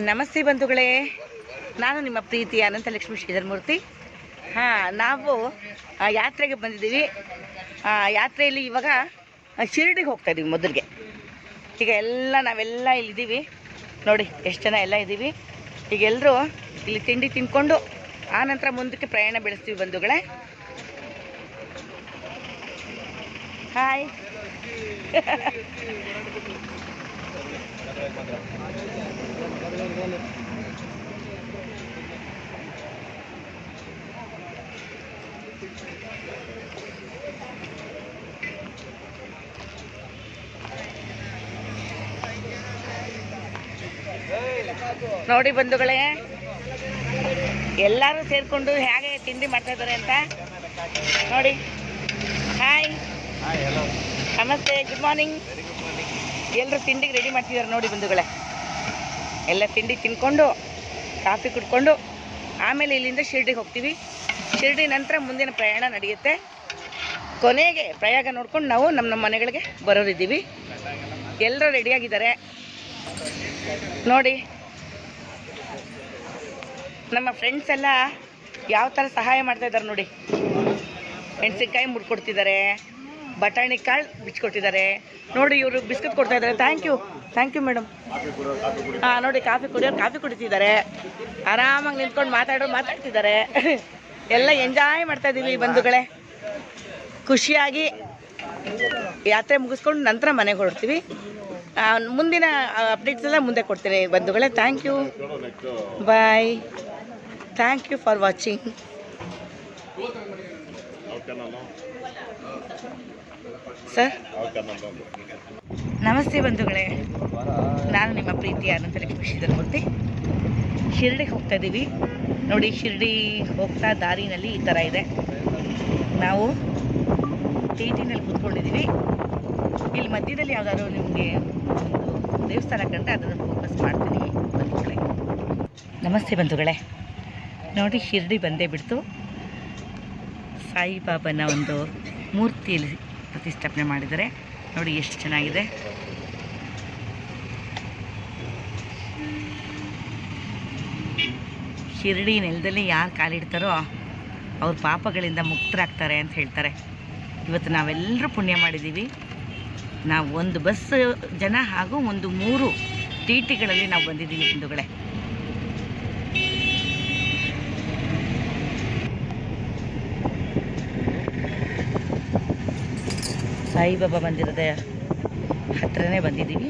ನಮಸ್ತೆ ಬಂಧುಗಳೇ, ನಾನು ನಿಮ್ಮ ಪ್ರೀತಿಯ ಅನಂತಲಕ್ಷ್ಮಿ ಶ್ರೀಧರಮೂರ್ತಿ. ನಾವು ಯಾತ್ರೆಗೆ ಬಂದಿದ್ದೀವಿ. ಯಾತ್ರೆಯಲ್ಲಿ ಇವಾಗ ಶಿರಡಿಗೆ ಹೋಗ್ತಾ ಇದ್ದೀವಿ. ಮೊದಲಿಗೆ ಈಗ ನಾವೆಲ್ಲ ಇಲ್ಲಿದ್ದೀವಿ ನೋಡಿ, ಎಷ್ಟು ಜನ ಎಲ್ಲ ಇದ್ದೀವಿ. ಈಗ ಎಲ್ಲರೂ ಇಲ್ಲಿ ತಿಂಡಿ ತಿಂದ್ಕೊಂಡು ಆನಂತರ ಮುಂದಕ್ಕೆ ಪ್ರಯಾಣ ಬೆಳೆಸ್ತೀವಿ ಬಂಧುಗಳೇ. ಹಾಯ್ ನೋಡಿ ಬಂಧುಗಳೇ, ಎಲ್ಲರೂ ಸೇರಿಕೊಂಡು ಹೇಗೆ ತಿಂಡಿ ಮಾಡ್ತಾ ಇದ್ದಾರೆ ಅಂತ ನೋಡಿ. ಹಾಯ್, ನಮಸ್ತೆ, ಗುಡ್ ಮಾರ್ನಿಂಗ್. ಎಲ್ಲರೂ ತಿಂಡಿಗೆ ರೆಡಿ ಮಾಡ್ತಿದ್ದಾರೆ ನೋಡಿ ಬಂಧುಗಳೇ. ಎಲ್ಲ ತಿಂಡಿ ತಿನ್ಕೊಂಡು ಕಾಫಿ ಕುಡ್ಕೊಂಡು ಆಮೇಲೆ ಇಲ್ಲಿಂದ ಶಿರ್ಡಿಗೆ ಹೋಗ್ತೀವಿ. ಶಿರ್ಡಿ ನಂತರ ಮುಂದಿನ ಪ್ರಯಾಣ ನಡೆಯುತ್ತೆ. ಕೊನೆಗೆ ಪ್ರಯಾಗ ನೋಡ್ಕೊಂಡು ನಾವು ನಮ್ಮ ಮನೆಗಳಿಗೆ ಬರೋರಿದ್ದೀವಿ. ಎಲ್ಲರೂ ರೆಡಿಯಾಗಿದ್ದಾರೆ ನೋಡಿ. ನಮ್ಮ ಫ್ರೆಂಡ್ಸ್ ಎಲ್ಲ ಯಾವ ಥರ ಸಹಾಯ ಮಾಡ್ತಾ ಇದ್ದಾರೆ ನೋಡಿ. ಮೆಣಸಿನ್ಕಾಯಿ ಮುಡ್ಕೊಡ್ತಿದ್ದಾರೆ, ಬಟಾಣಿ ಕಾಳು ಬಿಚ್ಕೊಟ್ಟಿದ್ದಾರೆ ನೋಡಿ. ಇವರು ಬಿಸ್ಕೆಟ್ ಕೊಡ್ತಾ ಇದ್ದಾರೆ. Thank you madam. ನೋಡಿ, ಕಾಫಿ ಕುಡಿತಿದ್ದಾರೆ. ಆರಾಮಾಗಿ ನಿಂತ್ಕೊಂಡು ಮಾತಾಡ್ತಿದ್ದಾರೆ. ಎಲ್ಲ ಎಂಜಾಯ್ ಮಾಡ್ತಾ ಇದ್ದೀವಿ ಬಂಧುಗಳೇ. ಖುಷಿಯಾಗಿ ಯಾತ್ರೆ ಮುಗಿಸ್ಕೊಂಡು ನಂತರ ಮನೆಗೆ ಹೊರಡ್ತೀವಿ. ಮುಂದಿನ ಅಪ್ಡೇಟ್ಸ್ ಎಲ್ಲ ಮುಂದೆ ಕೊಡ್ತೀನಿ ಬಂಧುಗಳೇ. Thank you, bye. Thank you for watching. Sir, ನಮಸ್ತೆ ಬಂಧುಗಳೇ, ನಾನು ನಿಮ್ಮ ಪ್ರೀತಿಯ ಅನಂತಲಕ್ಷ್ಮಿ ಶ್ರೀಧರಮೂರ್ತಿ. ಶಿರ್ಡಿಗೆ ಹೋಗ್ತಾ ಇದ್ದೀವಿ ನೋಡಿ. ಶಿರ್ಡಿ ಹೋಗ್ತಾ ದಾರಿನಲ್ಲಿ ಈ ಥರ ಇದೆ. ನಾವು ಟಿಟಿನಲ್ಲಿ ಕೂತ್ಕೊಂಡಿದ್ದೀವಿ. ಇಲ್ಲಿ ಮಧ್ಯದಲ್ಲಿ ಯಾವುದಾದ್ರು ನಿಮಗೆ ಒಂದು ದೇವಸ್ಥಾನ ಕಂಡ್ರೆ ಅದನ್ನು ಫೋಕಸ್ ಮಾಡ್ತೀನಿ ಬಂಧುಗಳೇ. ನಮಸ್ತೆ ಬಂಧುಗಳೇ, ನೋಡಿ ಶಿರ್ಡಿ ಬಂದೇ ಬಿಡ್ತು. ಸಾಯಿಬಾಬನ ಒಂದು ಮೂರ್ತಿಯಲ್ಲಿ ಪ್ರತಿಷ್ಠಾಪನೆ ಮಾಡಿದ್ದಾರೆ ನೋಡಿ, ಎಷ್ಟು ಚೆನ್ನಾಗಿದೆ. ಶಿರ್ಡಿ ನೆಲದಲ್ಲಿ ಯಾರು ಕಾಲಿಡ್ತಾರೋ ಅವ್ರ ಪಾಪಗಳಿಂದ ಮುಕ್ತರಾಗ್ತಾರೆ ಅಂತ ಹೇಳ್ತಾರೆ. ಇವತ್ತು ನಾವೆಲ್ಲರೂ ಪುಣ್ಯ ಮಾಡಿದ್ದೀವಿ. ನಾವು ಒಂದು ಬಸ್ ಜನ ಹಾಗೂ ಒಂದು 3 ಟಿಟಿಗಳಲ್ಲಿ ನಾವು ಬಂದಿದ್ದೀವಿ ಬಂಧುಗಳೇ. ಸಾಯಿಬಾಬಾ ಮಂದಿರದ ಹತ್ರನೇ ಬಂದಿದ್ದೀವಿ.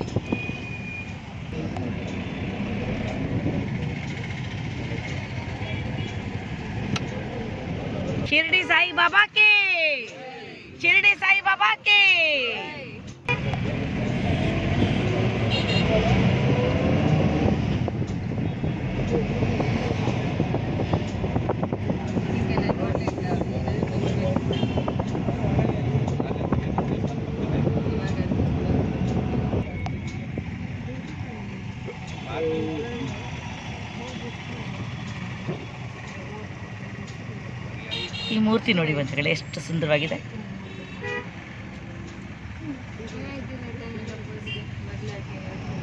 ಶಿರ್ಡಿ ಸಾಯಿಬಾಬಾ ಕೆ, ಶಿರ್ಡಿ ಸಾಯಿಬಾಬಾ ಕೆ. ಈ ಮೂರ್ತಿ ನೋಡಿ ಬಂಧುಗಳೇ, ಎಷ್ಟು ಸುಂದರವಾಗಿದೆ.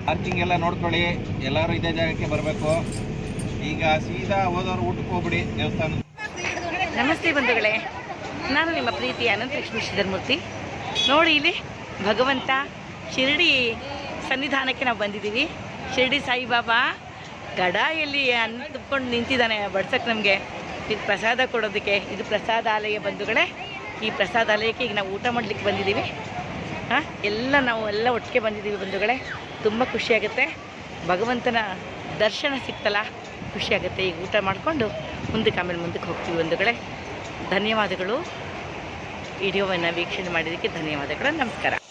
ಪಾರ್ಕಿಂಗ್ ಎಲ್ಲ ನೋಡ್ಕೊಳ್ಳಿ, ಎಲ್ಲರೂ ಇದೇ ಜಾಗಕ್ಕೆ ಬರಬೇಕು. ಈಗ ಸೀದಾ ಹೋದವರು ಊಟಕ್ಕೆ ಹೋಗ್ಬಿಡಿ ದೇವಸ್ಥಾನ. ನಮಸ್ತೆ ಬಂಧುಗಳೇ, ನಾನು ನಿಮ್ಮ ಪ್ರೀತಿಯ ಅನಂತಲಕ್ಷ್ಮಿ ಶ್ರೀಧರಮೂರ್ತಿ. ನೋಡಿ, ಇಲ್ಲಿ ಭಗವಂತ ಶಿರ್ಡಿ ಸನ್ನಿಧಾನಕ್ಕೆ ನಾವು ಬಂದಿದ್ದೀವಿ. ಶಿರ್ಡಿ ಸಾಯಿಬಾಬಾ ಗಡಾಯಲ್ಲಿ ಅನ್ನ ತುಂಬಿಕೊಂಡು ನಿಂತಿದ್ದಾನೆ ಬಡ್ಸಕ್ಕೆ ನಮಗೆ ಇದು ಪ್ರಸಾದ ಕೊಡೋದಕ್ಕೆ. ಇದು ಪ್ರಸಾದಾಲಯ ಬಂಧುಗಳೇ. ಈ ಪ್ರಸಾದಾಲಯಕ್ಕೆ ಈಗ ನಾವು ಊಟ ಮಾಡಲಿಕ್ಕೆ ಬಂದಿದ್ದೀವಿ. ನಾವು ಒಟ್ಟಿಗೆ ಬಂದಿದ್ದೀವಿ ಬಂಧುಗಳೇ. ತುಂಬ ಖುಷಿಯಾಗುತ್ತೆ. ಭಗವಂತನ ದರ್ಶನ ಸಿಕ್ತಲ್ಲ, ಖುಷಿಯಾಗುತ್ತೆ. ಈಗ ಊಟ ಮಾಡಿಕೊಂಡು ಆಮೇಲೆ ಮುಂದಕ್ಕೆ ಹೋಗ್ತೀವಿ ಬಂಧುಗಳೇ. ಧನ್ಯವಾದಗಳು. ವಿಡಿಯೋವನ್ನು ವೀಕ್ಷಣೆ ಮಾಡಿದ್ದಕ್ಕೆ ಧನ್ಯವಾದಗಳು. ನಮಸ್ಕಾರ.